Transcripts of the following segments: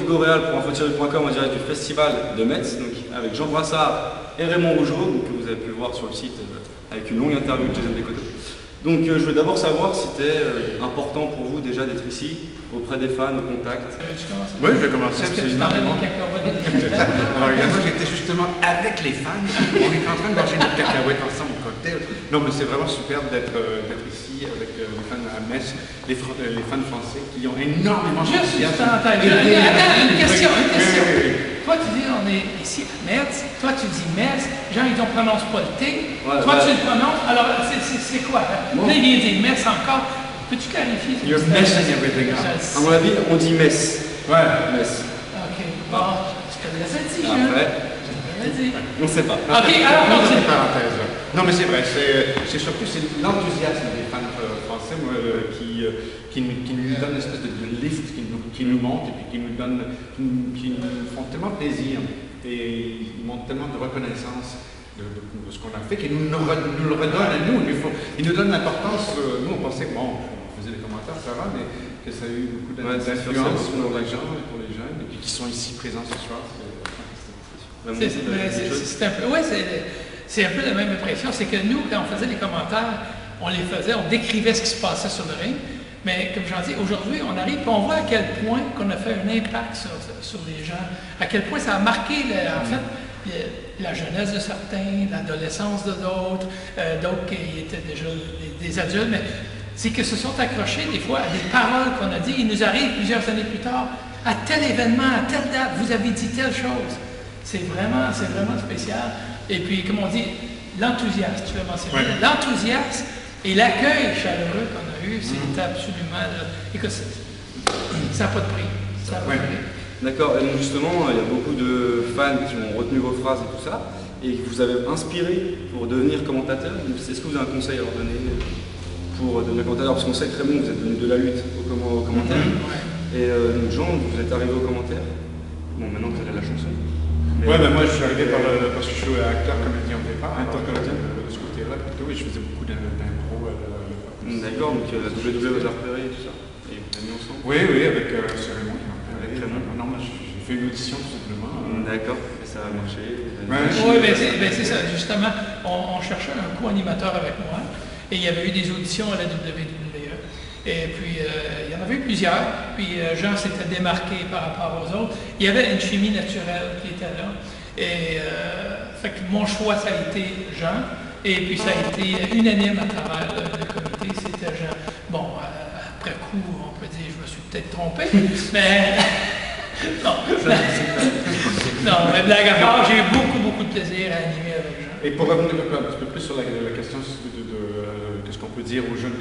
Goréal pour infotiré.com en direct du festival de Metz, donc avec Jean Brassard et Raymond Rougeau, donc, que vous avez pu voir sur le site avec une longue interview de Jason Bécoteau. Donc je voulais d'abord savoir si c'était important pour vous déjà d'être ici, auprès des fans, au contact. Oui, je vais commencer. Est-ce que tu parlais de cacahuètes? Alors regarde, moi j'étais justement avec les fans, on est en train de manger une cacahuète ensemble au cocktail. Non mais c'est vraiment superbe d'être ici avec les fans à Metz, les fans français qui ont énormément de Juste une parenthèse. Une question. Toi tu dis on est ici à Metz, toi tu dis Metz, Jean ils ne prononcent pas le T, toi tu le prononces, alors c'est quoi? Là il vient dire Metz encore. Peux-tu clarifier? You're messing everything up. À mon avis, on dit Metz. Ouais. Metz. Ok, bon, je te laisse dire, Jean. Après, on ne sait pas. Ok, alors non, c'est continue. une parenthèse. Non mais c'est vrai, c'est surtout l'enthousiasme des fans français qui nous donne une espèce de lift, qui nous monte et puis qui nous font tellement plaisir et ils montrent tellement de reconnaissance de ce qu'on a fait, qu'ils nous le redonnent à nous. Ils nous donnent l'importance. Nous, on pensait que, bon, on faisait des commentaires, ça va, mais que ça a eu beaucoup d'influence pour les gens et pour les jeunes, et puis qui sont ici présents ce soir. C'est un peu la même impression. C'est que nous, quand on faisait les commentaires, on les faisait, on décrivait ce qui se passait sur le ring. Mais comme j'en dis, aujourd'hui, on arrive et on voit à quel point qu'on a fait un impact sur les gens, à quel point ça a marqué, en fait, la jeunesse de certains, l'adolescence de d'autres, d'autres qui étaient déjà des adultes, mais c'est qu'ils se sont accrochés des fois à des paroles qu'on a dit. Il nous arrive plusieurs années plus tard, à tel événement, à telle date, vous avez dit telle chose. C'est vraiment spécial. Et puis, comme on dit, l'enthousiasme, tu l'as mentionné, l'enthousiasme et l'accueil chaleureux qu'on a eu, c'est absolument... écoute, ça n'a pas de prix. Ça n'a pas de prix. D'accord, et donc justement, il y a beaucoup de fans qui ont retenu vos phrases et tout ça, et que vous avez inspiré pour devenir commentateur. Est-ce que vous avez un conseil à leur donner pour devenir commentateur? Parce qu'on sait que Raymond, vous êtes venu de la lutte au commentaire. Et donc Jean, vous êtes arrivé au commentaire. Bon, maintenant vous allez à la chanson. Oui, mais moi je suis arrivé parce que je suis acteur comédien au départ. Acteur comédien de ce côté-là, plutôt, et je faisais beaucoup d'impro. D'accord, donc la WWE vous a repéré et tout ça. Et vous avez mis ensemble? Oui, avec Raymond. Non, moi j'ai fait une audition tout simplement. D'accord, et ça a marché. Oui, c'est ça, justement, on cherchait un co-animateur avec moi et il y avait eu des auditions à la WWE. Et puis, il y en avait eu plusieurs, puis Jean s'était démarqué par rapport aux autres. Il y avait une chimie naturelle qui était là. Et fait que mon choix, ça a été Jean, et puis ça a été unanime à travers le comité, c'était Jean. Bon, après coup, on peut dire, je me suis peut-être trompé, mais... Non, mais blague à part, j'ai eu beaucoup de plaisir à animer avec Jean. Et pour revenir un petit peu plus sur la question de ce qu'on peut dire aux jeunes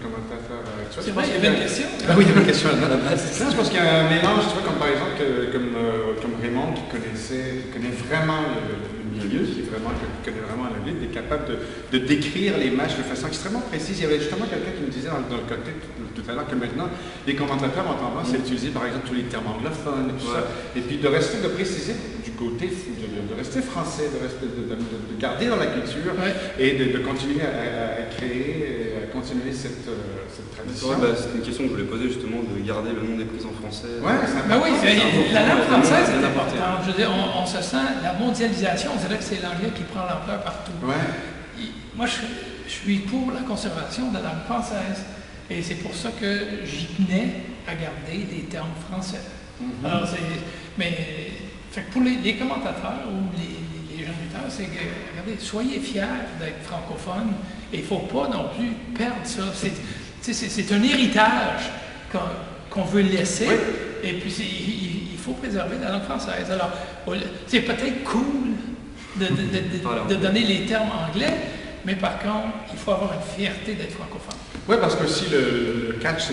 commentateurs actuels. C'est vrai, il y avait une question. Ah oui, il y avait une question à la base. Je pense qu'il y a un mélange, tu vois, comme par exemple, comme Raymond qui connaît vraiment le milieu, qui connaît vraiment la lutte, est capable de décrire les matchs de façon extrêmement précise. Il y avait justement quelqu'un qui me disait dans le côté tout à l'heure que maintenant, les commentateurs ont tendance à utiliser par exemple tous les termes anglophones et tout ça, et puis de préciser du côté, de rester français, de garder dans la culture et de continuer à créer, à continuer cette tradition. C'est une question que je voulais poser justement, de garder le nom des prises en français. La langue française est importante. Je veux dire, on se sent, la mondialisation, on dirait que c'est l'anglais qui prend l'ampleur partout. Moi, je suis pour la conservation de la langue française. Et c'est pour ça que j'y tenais à garder les termes français. Alors, fait que pour les commentateurs ou les jeunes lutteurs, c'est que, regardez, soyez fiers d'être francophone et il ne faut pas non plus perdre ça. C'est un héritage qu'on veut laisser et puis il faut préserver la langue française. Alors, c'est peut-être cool de donner les termes anglais, mais par contre, il faut avoir une fierté d'être francophone. Oui, parce que si le catch,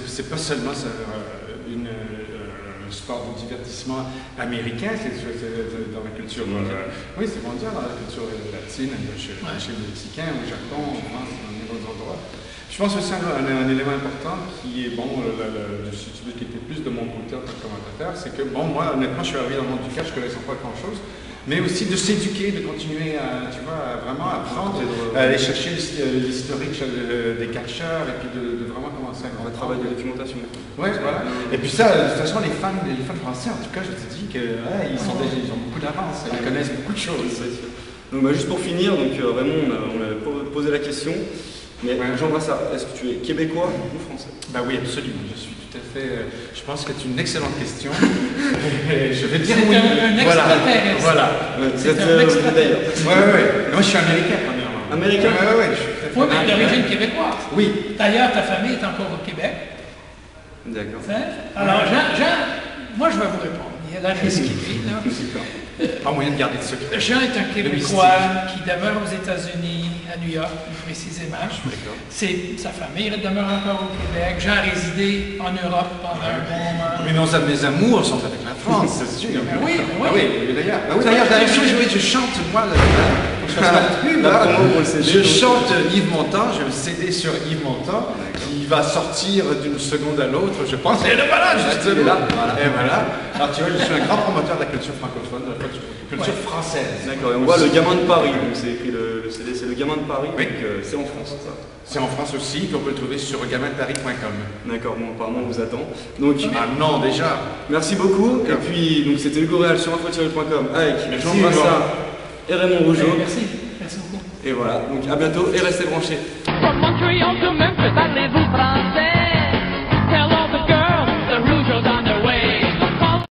c'est pas seulement un sport de divertissement américain, c'est dans la culture, oui, c'est mondial, dans la culture latine, chez les Mexicains, au Japon, en France, dans d'autres endroits. Je pense aussi un élément important qui est, si tu veux, qui était plus de mon côté en tant que commentateur, c'est que, moi, honnêtement, je suis arrivé dans le monde du catch, je ne connaissais pas grand-chose. mais aussi de s'éduquer, de continuer à, tu vois, à vraiment apprendre, à aller chercher l'historique des catcheurs et puis de vraiment commencer à On va travailler de documentation. Ouais, voilà. Et puis ça, de toute façon, les fans français, en tout cas, je te dis qu'ils ils ont beaucoup d'avance, ils connaissent beaucoup de choses. Donc juste pour finir, donc Raymond, on a posé la question, mais j'embrasse ça. Est-ce que tu es québécois ou français? Bah oui, absolument. Je suis tout à fait. Je pense que c'est une excellente question. Je vais dire oui. Voilà. Vous êtes d'ailleurs. Ouais. Moi, je suis américain, premièrement. Américain? Ouais. Oui, mais d'origine québécoise. Oui. D'ailleurs, ta famille est encore au Québec. D'accord. Alors, Jean, moi, je vais vous répondre. Il y a la risquerie, là. Pas moyen de garder de secret. Jean est un Québécois qui demeure aux États-Unis, à New York, plus précisément. Sa famille demeure encore au Québec. Jean a résidé en Europe pendant un bon moment. Mais non, mes amours sont avec la France, c'est sûr. Oui. D'ailleurs, je chante, moi, je chante Yves Montand, j'ai un CD sur Yves Montand qui va sortir d'une seconde à l'autre, je pense. Et voilà, justement. Et voilà. Alors tu vois, je suis un grand promoteur de la culture francophone, de la culture française. D'accord, et on voit le gamin de Paris, donc c'est écrit le CD, c'est le gamin de Paris, oui. Donc c'est en France, ça. C'est en France aussi, qu'on peut le trouver sur gamindeparis.com. D'accord, bon, apparemment on vous attend. Donc, non, déjà. Merci beaucoup, et puis donc c'était Hugo Réal sur info-com avec Jean Brassard et Raymond Rougeau. Merci beaucoup. Et voilà, donc à bientôt et restez branchés. From Montreal to Memphis, parlez-vous français?